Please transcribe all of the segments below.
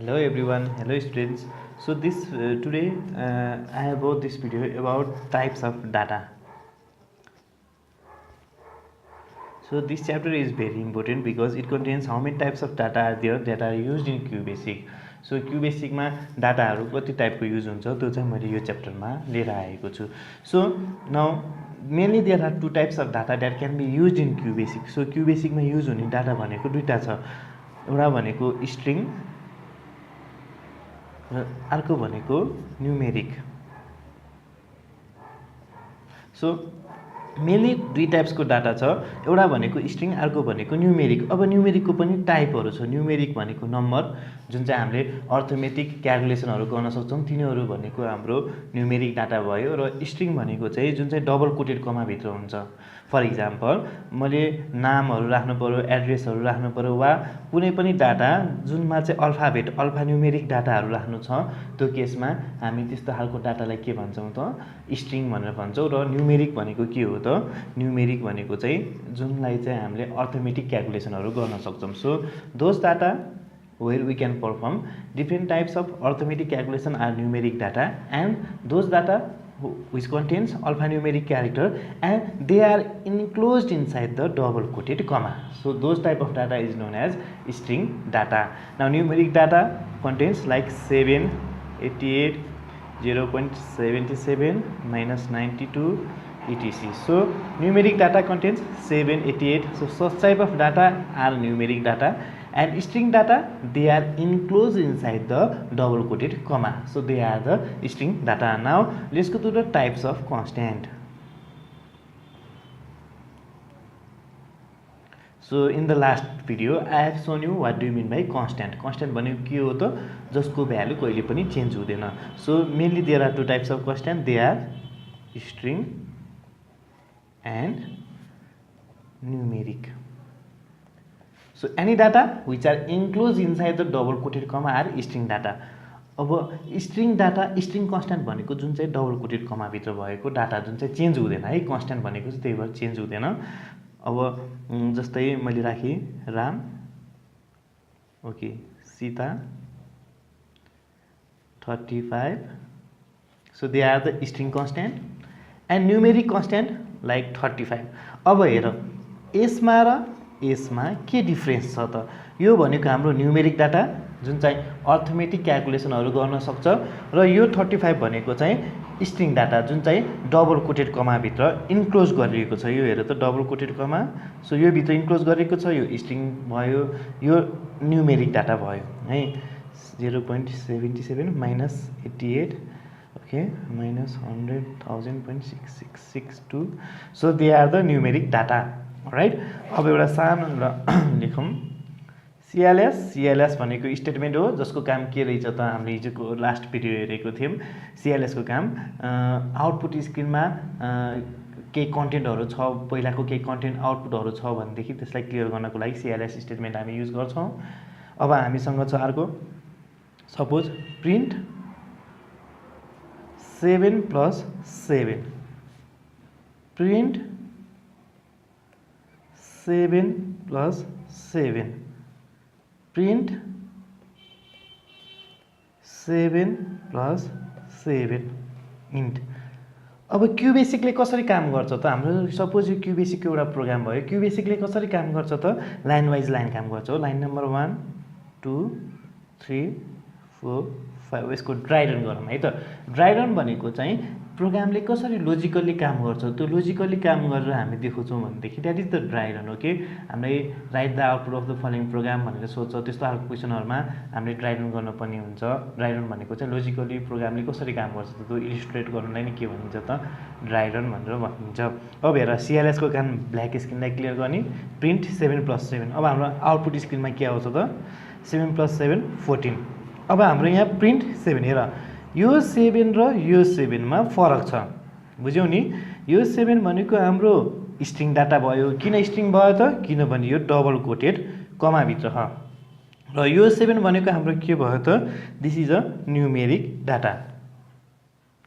Hello everyone, hello students. So today I have brought this video about types of data. So this chapter is very important because it contains how many types of data are there that are used in QBASIC. So QBASIC मा डाटाहरु कति टाइपको use हुन्छ त्यो चाहिँ मैले यो च्याप्टरमा लिएर आएको छु. So now mainly there are two types of data that can be used in QBASIC. So QBASIC मा युज हुने डाटा भनेको दुईटा छ. एउटा भनेको स्ट्रिङ र अर्को भनेको न्यूमेरिक. सो मेनली दुई टाइप्स को डाटा छ. एउटा भनेको स्ट्रिङ, अर्को भनेको न्यूमेरिक. अब न्यूमेरिक को पनि टाइपहरु छ. न्यूमेरिक भनेको नम्बर जुन चाहिँ हामीले अर्थमेटिक क्याल्कुलेसनहरु गर्न सक्छौं, तिनीहरु भनेको हाम्रो न्यूमेरिक डाटा भयो. र स्ट्रिङ भनेको चाहिँ जुन चाहिँ डबल कोटेड कमा भित्र हुन्छ. फर एक्जाम्पल मैले नामहरु राख्नु पर्यो, एड्रेसहरु राख्नु पर्यो वा कुनै पनि डाटा जुनमा चाहिँ अल्फाबेट अल्फान्यूमेरिक डाटाहरु राख्नु छ, त्यो केसमा हामी त्यस्तो खालको डाटालाई के भन्छौं त स्ट्रिङ भनेर भन्छौं. र न्यूमेरिक भनेको के हो त? न्यूमेरिक भनेको चाहिँ जुनलाई चाहिँ हामीले अर्थमेटिक क्याल्कुलेसनहरु गर्न सक्छौं. So those data where we can perform different types of arithmetic calculation are numeric data, and those data which contains alphanumeric character and they are enclosed inside the double quoted comma. So those type of data is known as string data. Now numeric data contains like 7, 88, 0.77, minus 92, etc. So numeric data contains 7, 88. So such type of data are numeric data. And string data, they are enclosed inside the double quoted comma. So they are the string data. Now let's go to the types of constant. So in the last video I have shown you what do you mean by constant. Constant भनेको के हो त? जसको value कहिले पनि change हुँदैन. So mainly there are two types of constant. They are string and numeric. So any data which are enclosed inside the double quoted comma are string data. अब string data, string constant भनेको जुन चाहिँ double quoted comma भित्र भएको data जुन चाहिँ change हुँदैन है. constant भनेको चाहिँ त्यही भएर चेन्ज हुँदैन. अब जस्तै मैले राखे Ram, okay, Sita 35. So they are the string constant and numeric constant like 35. अब हेर यसमा र यसमा के डिफरेन्स छ त? यो भनेको हाम्रो न्यूमेरिक डाटा जुन चाहिँ अर्थमेटिक क्याल्कुलेसनहरु गर्न सक्छ, र यो 35 भनेको चाहिँ स्ट्रिङ डाटा जुन चाहिँ डबल कोटेड कमा भित्र इन्क्लोज गरिएको छ. यो हेर त डबल कोटेड कमा. सो यो भित्र इन्क्लोज गरिएको छ. यो स्ट्रिङ भयो, यो न्यूमेरिक डाटा भयो है. 0.77 minus 88, okay, minus 100,000.6662. So they are the numeric data. Right. अब एउटा सानो लेखौं CLS भनेको स्टेटमेन्ट हो जसको काम के रहेछ त? हामीले हिजोको लास्ट भिडियो हेरेको थियौं. CLS को काम आउटपुट स्क्रिनमा केही कन्टेन्टहरु छ, पहिलाको केही कन्टेन्ट आउटपुटहरु छ भनेदेखि त्यसलाई क्लियर गर्नको लागि CLS स्टेटमेन्ट हामी युज गर्छौं. अब हामीसँग छ अर्को, suppose print 7 + 7, print 7 + 7, print 7 + 7 int. अब QBASIC ले कसरी काम गर्छ त? हाम्रो सपोज यो QBASIC को एउटा प्रोग्राम भयो. QBASIC ले कसरी काम गर्छ त? लाइन वाइज लाइन काम गर्छ हो. Line number 1 2 3 4 5. यसको ड्राई रन गरौँ है त. ड्राई रन भनेको चाहिँ प्रोग्रामले कसरी लजिकली काम गर्छ, त्यो लजिकली काम गरेर हामी देखाउँछौं भनेदेखि that is the dry run. Okay, हामीले write the output of the following program भनेर सोध्छ. त्यस्तो खालको क्वेशनहरुमा हामीले ड्राई रन गर्नुपर्ने हुन्छ. ड्राई रन भनेको चाहिँ लजिकली प्रोग्रामले कसरी काम गर्छ त्यो इलिस्ट्रेट गर्नलाई नै के भनिन्छ त? ड्राई रन भनेर भनिन्छ. अब हेर CLS को काम ब्ल्याक स्क्रिनलाई क्लियर गर्ने, प्रिन्ट 7 + 7. अब हाम्रो आउटपुट स्क्रिनमा के आउँछ त? 7 + 7 14. अब हाम्रो यहाँ प्रिन्ट 7. हेर यो 7 र यो 7 मा फरक छ, बुझ्यौ नि? यो 7 भनेको हाम्रो स्ट्रिङ डाटा भयो. किन स्ट्रिङ भयो त? किनभने यो डबल कोटेड कमा भित्र छ. र यो 7 भनेको हाम्रो के भयो त? This is a numeric data.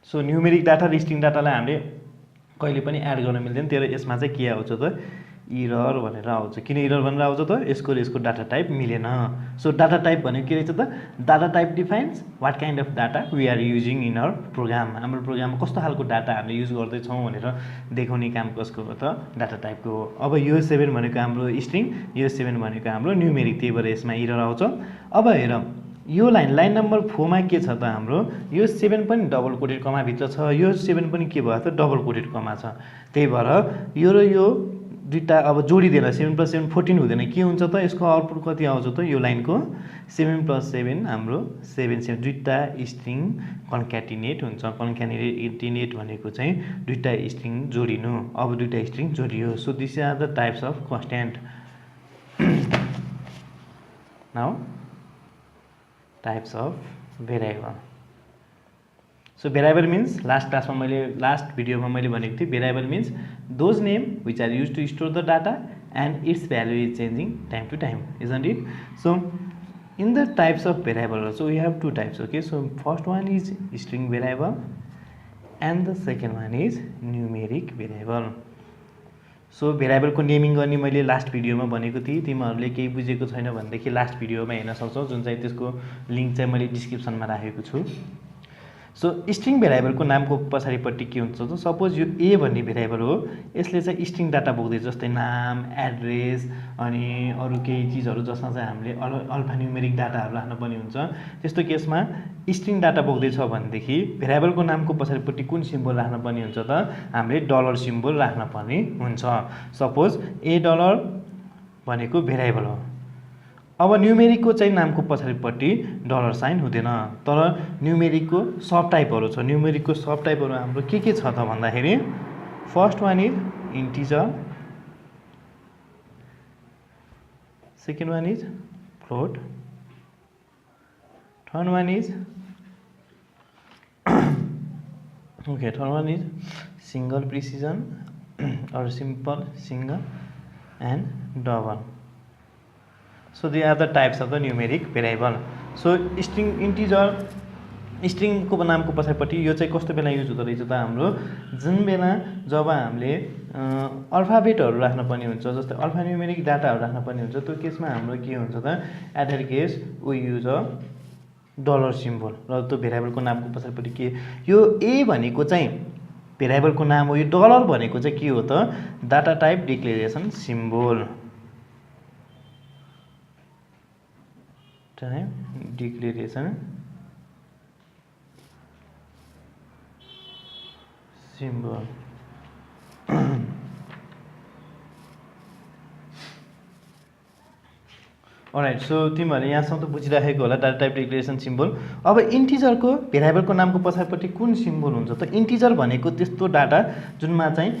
So numeric data र स्ट्रिङ डाटालाई हामीले कहिले पनि एड गर्न मिल्दैन. तर यसमा चाहिँ के आउँछ त? इरर भनेर आउँछ। किन इरर भनेर आउँछ त यसको र यसको डाटा टाइप मिलेन। सो डाटा टाइप भनेको के रहेछ त data type defines what kind of data we are using in our program. हाम्रो प्रोग्राममा कस्तो खालको डाटा हामीले युज गर्दैछौँ भनेर देखाउने काम कसको हो त डाटा टाइपको हो। अब यो 7 भनेको हाम्रो स्ट्रिङ, यो 7 भनेको हाम्रो न्युमेरिक, त्यही भएर यसमा इरर आउँछ। अब हेर यो लाइन नम्बर 4 मा के छ त हाम्रो यो 7 पनि डबल कोटेड कमा भित्र छ, यो 7 पनि के भयो त डबल कोटेड कमा छ। त्यही भएर यो र यो दुईटा अब जोडिदिएर 7 + 7 14 हुँदैन। के हुन्छ त यसको आउटपुट कति आउँछ त यो लाइनको 7 + 7 हाम्रो 7 7 दुईटा स्ट्रिङ कन्क्याटिनेट हुन्छ। कन्क्याटिनेट भनेको चाहिँ दुईटा स्ट्रिङ जोडिनु। अब दुईटा स्ट्रिङ जोडियो। So this are the types of constant. Now types of variable. So variable means last भिडियोमा मैले भनेको थिएँ variable means those name which are use to store the data and its value is changing time to time, isn't it? So in the types of variable also we have two types. Okay, so first one is string variable and the second one is numeric variable. So भेरिएबलको naming गर्ने मैले last भिडियोमा भनेको थिएँ। तिमीहरूले केही बुझेको छैन भनेदेखि लास्ट भिडियोमा हेर्न सक्छौ, जुन चाहिँ त्यसको लिङ्क चाहिँ मैले डिस्क्रिप्सनमा राखेको छु। सो स्ट्रिङ भेरिएबलको नामको पछाडिपट्टि के हुन्छ त सपोज यो ए भन्ने भेरिएबल हो, यसले चाहिँ स्ट्रिङ डाटा बोक्दै जस्तै नाम, एड्रेस अनि अरू केही चिजहरू जसमा चाहिँ हामीले अल्फान्युमेरिक डाटाहरू राख्न पनि हुन्छ। त्यस्तो केसमा स्ट्रिङ डाटा बोक्दैछ भनेदेखि भेरिएबलको नामको पछाडिपट्टि कुन सिम्बल राख्न पर्ने हुन्छ त हामीले डलर सिम्बल राख्न पर्ने हुन्छ। सपोज $, भनेको भेरिएबल हो। अब न्युमेरिकको चाहिँ नामको पछाडिपट्टि $साइन हुँदैन, तर न्युमेरिकको सब टाइपहरू छ। न्युमेरिकको सब टाइपहरू हाम्रो के छ त भन्दाखेरि first one is integer, second one is float, third one is single precision or simple, single and double. So they are the types of the numeric variable. So string integer string को नामको पछाडिपट्टि यो चाहिँ कस्तो बेला use हुँदो रहेछ त हाम्रो जुन बेला जब हामीले अल्फाबेटहरू राख्न पर्ने हुन्छ, जस्तै अल्फान्युमेरिक डाटाहरू राख्न पर्ने हुन्छ, त्यो केसमा हाम्रो के हुन्छ त at that case we use a dollar symbol. र त्यो भेरिएबलको नामको पछाडिपट्टि के यो ए भनेको चाहिँ भेरिएबलको नाम हो, यो डलर भनेको चाहिँ के हो त data type declaration symbol. Type declaration symbol. All right, so तिमीहरूले यहाँसम्म त बुझिराखेको होला डाटा टाइप डिक्लेरेसन सिम्बल। अब इन्टिजरको भेरिएबलको नामको पछाडिपट्टि कुन सिम्बल हुन्छ त इन्टिजर भनेको त्यस्तो डाटा जुनमा चाहिँ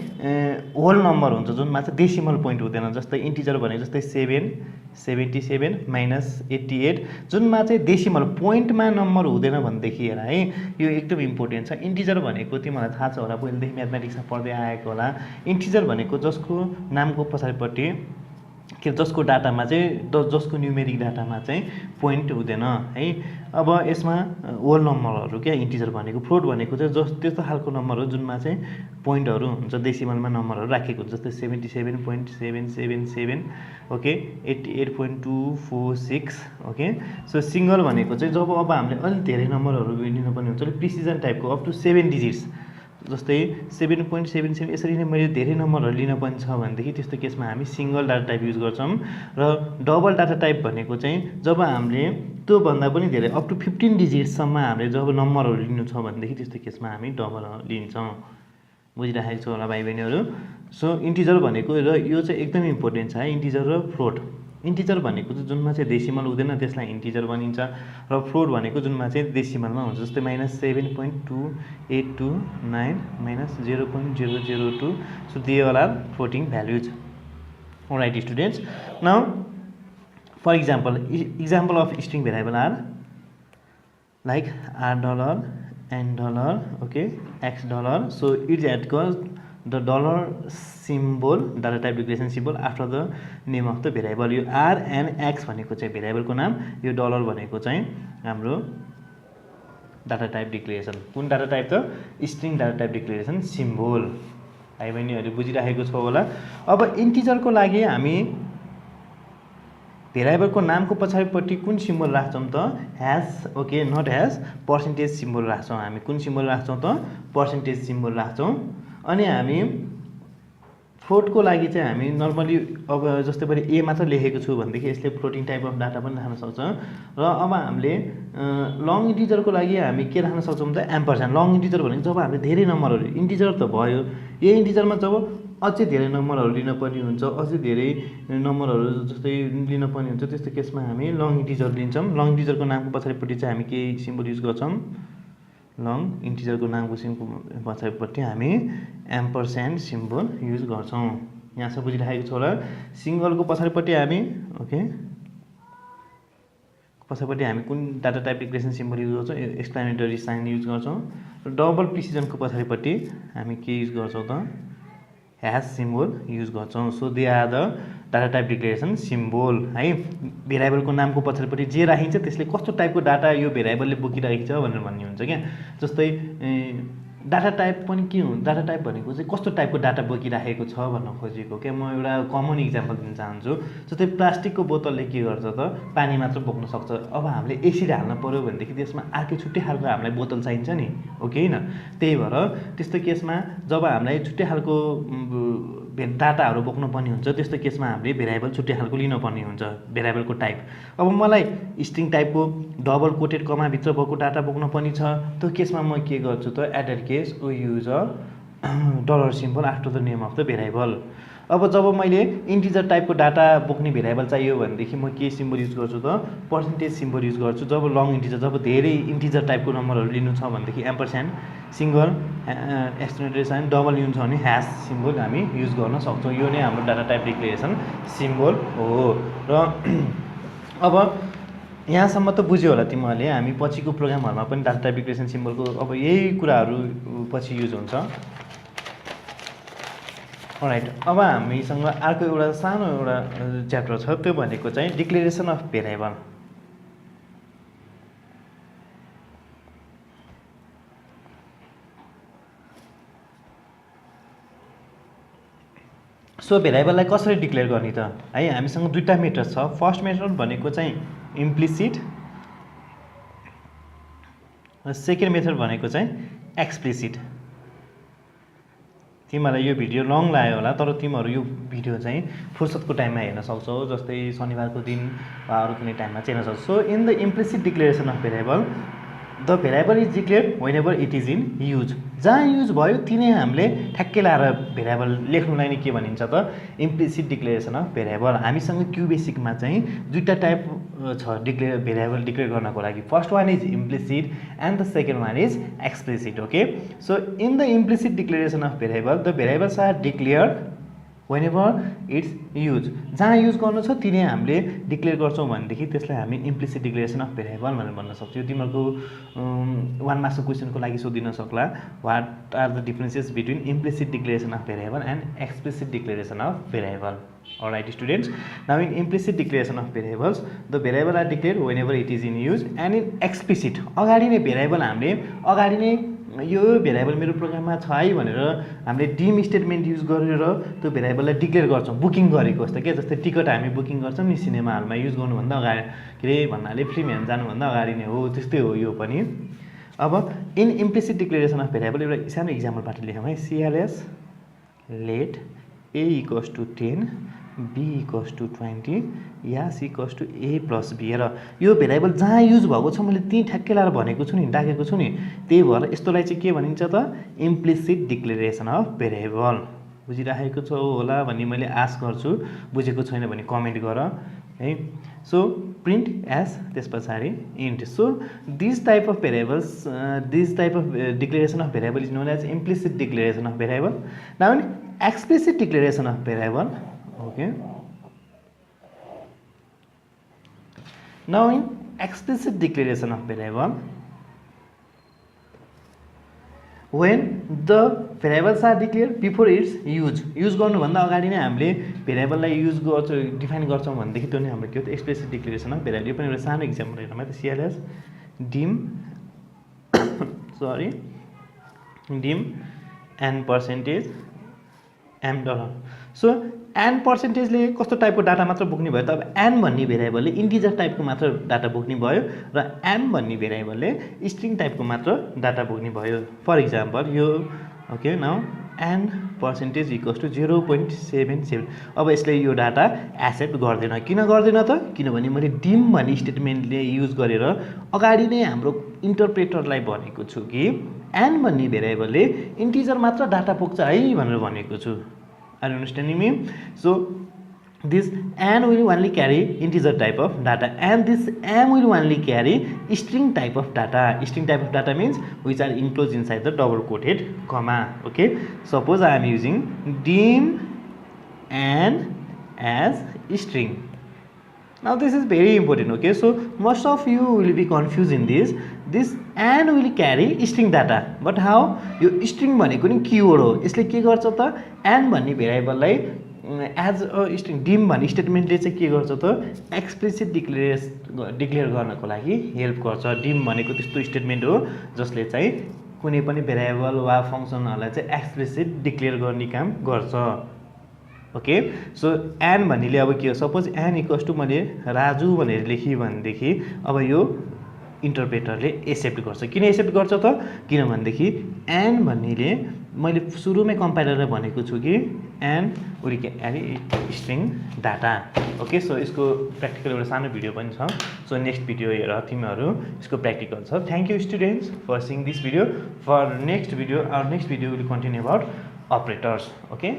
होल नम्बर हुन्छ, जुनमा चाहिँ डेसिमल पोइन्ट हुँदैन। जस्तै इन्टिजर भनेको जस्तै 777 -88 जुनमा चाहिँ डेसिमल पोइन्टमा नम्बर हुँदैन भनेदेखि हेर है, यो एकदम इम्पोर्टेन्ट छ। इन्टिजर भनेको तिमीलाई थाहा छ होला, पहिलेदेखि म्याथमेटिक्समा पढ्दै आएको होला। इन्टिजर भनेको जसको नामको पछाडिपट्टि के जसको डाटामा चाहिँ जसको न्युमेरिक डाटामा चाहिँ पोइन्ट हुँदैन है। अब यसमा होल नम्बरहरू क्या इन्टिजर भनेको। फ्लोट भनेको चाहिँ त्यस्तो खालको नम्बर हो जुनमा चाहिँ पोइन्टहरू हुन्छ, डेसिमलमा नम्बरहरू राखेको हुन्छ, जस्तै 77.777 ओके, 88.246 ओके। सो सिङ्गल भनेको चाहिँ जब अब हामीले अलिक धेरै नम्बरहरू लिनु पर्ने हुन्छ, प्रिसिजन टाइपको अप टु 7 डिजिट्स, जस्तै 7.77 यसरी नै मैले धेरै नम्बरहरू लिन पनि छ भनेदेखि त्यस्तो केसमा हामी सिङ्गल डाटा टाइप युज गर्छौँ। र डबल डाटा टाइप भनेको चाहिँ जब हामीले त्योभन्दा पनि धेरै अप टु 15 डिजिट्ससम्म हामीले जब नम्बरहरू लिनु छ भनेदेखि त्यस्तो केसमा हामी डबल लिन्छौँ। बुझिराखेको छ होला भाइ बहिनीहरू। सो इन्टिजर भनेको र यो चाहिँ एकदम इम्पोर्टेन्ट छ है, इन्टिजर र फ्लोट। इन्टिजर भनेको चाहिँ जुनमा चाहिँ डेसिमल हुँदैन त्यसलाई इन्टिजर भनिन्छ, र फ्लोट भनेको जुनमा चाहिँ डेसिमलमा हुन्छ, जस्तै -7.2829 -0.002। So they all are floating values. Alright students, now for example of string variable are like $, $n, okay, $x. So it's at the dollar symbol, data type declaration symbol after the name of the variable. यो r and x भनेको चाहिँ भेरिएबलको नाम, यो dollar भनेको चाहिँ हाम्रो data type declaration. कुन data type त string data type declaration symbol. भाइ बहिनीहरूले बुझिराखेको छ होला। अब इन्टिजरको लागि हामी भेरिएबलको नामको पछाडिपट्टि कुन सिम्बल राख्छौँ त hash, okay, not hash, percentage symbol राख्छौँ। हामी कुन सिम्बल राख्छौँ त पर्सेन्टेज सिम्बल राख्छौँ। अनि हामी फ्लोटको लागि चाहिँ हामी नर्मली अब जस्तै पनि ए मात्र लेखेको छु भनेदेखि यसले फ्लोटिङ टाइप अफ डाटा पनि राख्न सक्छ। र अब हामीले लङ इन्टिजरको लागि हामी के राख्न सक्छौँ त एम्परस्यान्ड। लङ इन्टिजर भनेको जब हामीले धेरै नम्बरहरू, इन्टिजर त भयो, यो इन्टिजरमा जब अझै धेरै नम्बरहरू लिन पर्ने हुन्छ, अझै धेरै नम्बरहरू जस्तै लिन पर्ने हुन्छ, त्यस्तो केसमा हामी लङ इन्टिजर लिन्छौँ। लङ इन्टिजरको नामको पछाडिपट्टि चाहिँ हामी के सिम्बल युज गर्छौँ, लङ इन्टिजरको नामको सिम्बल पछाडिपट्टि हामी एम्परस्यान्ड सिम्बल युज गर्छौँ। यहाँसम्म बुझिराखेको छ होला। सिङ्गलको पछाडिपट्टि हामी ओके पछाडिपट्टि हामी कुन data type declaration symbol use गर्छौँ, एक्सप्लेनेटरी साइन युज गर्छौँ। र डबल प्रिसिजनको पछाडिपट्टि हामी के युज गर्छौँ त ह्यास सिम्बल युज गर्छौँ। So they are the data type declaration symbol है। भेरिएबलको नामको पछाडिपट्टि जे राखिन्छ त्यसले कस्तो टाइपको डाटा यो भेरिएबलले बोकिरहेको छ भनेर भन्ने हुन्छ क्या। जस्तै डाटा टाइप पनि के हुन्छ, डाटा टाइप भनेको चाहिँ कस्तो टाइपको डाटा बोकिराखेको छ भन्न खोजेको क्या। म एउटा कमन इक्जाम्पल दिन चाहन्छु। जस्तै प्लास्टिकको बोतलले के गर्छ त पानी मात्र बोक्न सक्छ। अब हामीले एसिड हाल्न पऱ्यो भनेदेखि त्यसमा अर्कै छुट्टै खालको हामीलाई बोतल चाहिन्छ नि, ओके होइन। त्यही भएर त्यस्तो केसमा जब हामीलाई छुट्टै खालको डाटाहरू बोक्नु पर्ने हुन्छ, त्यस्तो केसमा हामीले भेरिएबल छुट्टै खालको लिनुपर्ने हुन्छ, भेरिएबलको टाइप। अब मलाई स्ट्रिङ टाइपको डबल कोटेड कमाभित्र भएको डाटा बोक्नु पर्ने छ, त्यो केसमा म के गर्छु त at case we use a dollar symbol after the name of the variable. अब जब मैले इन्टिजर टाइपको डाटा बोक्ने भेरिएबल चाहियो भनेदेखि म के सिम्बल युज गर्छु त पर्सेन्टेज सिम्बल युज गर्छु। जब लङ इन्टिजर, जब धेरै इन्टिजर टाइपको नम्बरहरू लिनु छ भनेदेखि ampersand, single, explanatory sign, double लिनु छ भने ह्यास सिम्बल हामी युज गर्न सक्छौँ। यो नै हाम्रो डाटा टाइप डिक्लेरेसन सिम्बल हो। र अब यहाँसम्म त बुझ्यो होला तिमीहरूले। हामी पछिको प्रोग्रामहरूमा पनि डाटा टाइप डिक्लेरेसन सिम्बलको अब यही कुराहरू पछि युज हुन्छ। राइट, अब हामीसँग अर्को एउटा सानो एउटा च्याप्टर छ, त्यो भनेको चाहिँ डिक्लेरेसन अफ भेरिएबल। सो भेरिएबललाई कसरी डिक्लेयर गर्ने त है, हामीसँग दुईवटा मेथड छ। फर्स्ट मेथड भनेको चाहिँ इम्प्लिसिट, र सेकेन्ड मेथड भनेको चाहिँ एक्सप्लिसिट। तिमीहरूलाई यो भिडियो लङ लाग्यो होला, तर तिमीहरू यो भिडियो चाहिँ फुर्सदको टाइममा हेर्न सक्छौ, जस्तै शनिबारको दिन वा अरू कुनै टाइममा चाहिँ हेर्न सक्छौ। So in the implicit declaration of variable, the variable is declared when ever it is in use. जहाँ युज भयो तिनै हामीले ठ्याक्कै लाएर भेरिएबल लेख्नुलाई नै के भनिन्छ त इम्प्लिसिट डिक्लेरेसन अफ भेरिएबल। हामीसँग क्युबेसिकमा चाहिँ दुईवटा टाइप छ भेरिएबल डिक्लेयर गर्नको लागि। First one is implicit and the second one is explicit, okay. So in the implicit declaration of variable, the variables are declared whenever it's use. जहाँ use गर्नु छ तिनै हामीले डिक्लेयर गर्छौँ भनेदेखि त्यसलाई हामी इम्प्लिसिट डिक्लेरेसन अफ भेरिएबल भनेर भन्न सक्छौँ। तिमीहरूको 1 मार्क्सको क्वेसनको लागि सोधिन सक्ला, what are the differences between implicit declaration of variable and explicit declaration of variable. Alright students, now in implicit declaration of variables, the variable are declared whenever it is in use, and in explicit अगाडि नै variable हामीले अगाडि नै यो variable मेरो प्रोग्राममा छ है भनेर हामीले डिम स्टेटमेन्ट युज गरेर त्यो भेरिएबललाई डिक्लेयर गर्छौँ, बुकिङ गरेको जस्तो के। जस्तै टिकट हामी बुकिङ गर्छौँ नि सिनेमा हलमा, युज गर्नुभन्दा अगाडि, के अरे भन्नाले फिल्म हेर्न जानुभन्दा अगाडि नै हो, त्यस्तै हो यो पनि। अब in implicit declaration of variable एउटा सानो इक्जाम्पलबाट लेखौँ है। CLS let A equals to 10, B equals to 20, या C equals to A plus B। र यो भेरिएबल जहाँ युज भएको छ मैले त्यहीँ ठ्याक्कै लाएर भनेको छु नि, डाकेको छु नि, त्यही भएर यस्तोलाई चाहिँ के भनिन्छ त इम्प्लिसिट डिक्लेरेसन अफ भेरिएबल। बुझिराखेको छौ होला भन्ने मैले आश गर्छु। बुझेको छैन भने कमेन्ट गर है। सो प्रिन्ट एज, त्यस पछाडि int. So this type of variables, this type of declaration of variable is known as implicit declaration of variable. Now in explicit declaration of variable, okay. Now in explicit declaration of variable, when the variables are declared before its use गर्नुभन्दा अगाडि नै हामीले भेरिएबललाई use गर्छ, define गर्छौँ भनेदेखि त्यो नै हाम्रो के हो त एक्सप्लिसिट डिक्लेरेसन अफ भेरिएबल। यो पनि एउटा सानो इक्जाम्पल हेर्नुमा त CLS dim dim and percentage M dollar so N पर्सेन्टेजले कस्तो टाइपको डाटा मात्र बोक्ने भयो त अब एन भन्ने भेरिएबलले इन्टिजर टाइपको मात्र डाटा बोक्ने भयो र एम भन्ने भेरिएबलले स्ट्रिङ टाइपको मात्र डाटा बोक्ने भयो फर इक्जाम्पल यो okay now n percentage equals to 0.77 अब यसले यो डाटा एक्सेप्ट गर्दैन किन गर्दैन त किनभने मैले डिम भन्ने स्टेटमेन्टले युज गरेर अगाडि नै हाम्रो इन्टरप्रेटरलाई भनेको छु कि एन भन्ने भेरिएबलले इन्टिजर मात्र डाटा बोक्छ है भनेर भनेको छु are you understanding me so this n will only carry integer type of data and this m will only carry string type of data. String type of data means which are enclosed inside the double quoted comma. Okay, suppose I am using dim n as string. Now this is very important. Okay, so most of you will be confused in this n will carry string data, but how? यो string भनेको नि keyword हो यसले के गर्छ त n भन्ने भेरिएबललाई as a string dim भन्ने स्टेटमेन्टले चाहिँ के गर्छ त एक्सप्लिसिट डिक्लेयर गर्नको लागि हेल्प गर्छ डिम भनेको त्यस्तो स्टेटमेन्ट हो जसले चाहिँ कुनै पनि भेरिएबल वा फंक्सनहरुलाई चाहिँ एक्सप्लिसिट डिक्लेयर गर्ने काम गर्छ ओके सो एन भन्नेले अब के हो सपोज एन इक्वल्स टु मैले राजु भनेर लेखी भनेदेखि अब यो इन्टरप्रेटरले एक्सेप्ट गर्छ किन एक्सेप्ट गर्छ त किनभनेदेखि एन भन्नेले मैले सुरुमै कम्पाइलरलाई भनेको छु कि n will carry string data okay so यसको प्र्याक्टिकल एउटा सानो भिडियो पनि छ सो नेक्स्ट भिडियो हेर तिमीहरू यसको प्र्याक्टिकल छ thank you students for seeing this video for next video our next video will continue about operators okay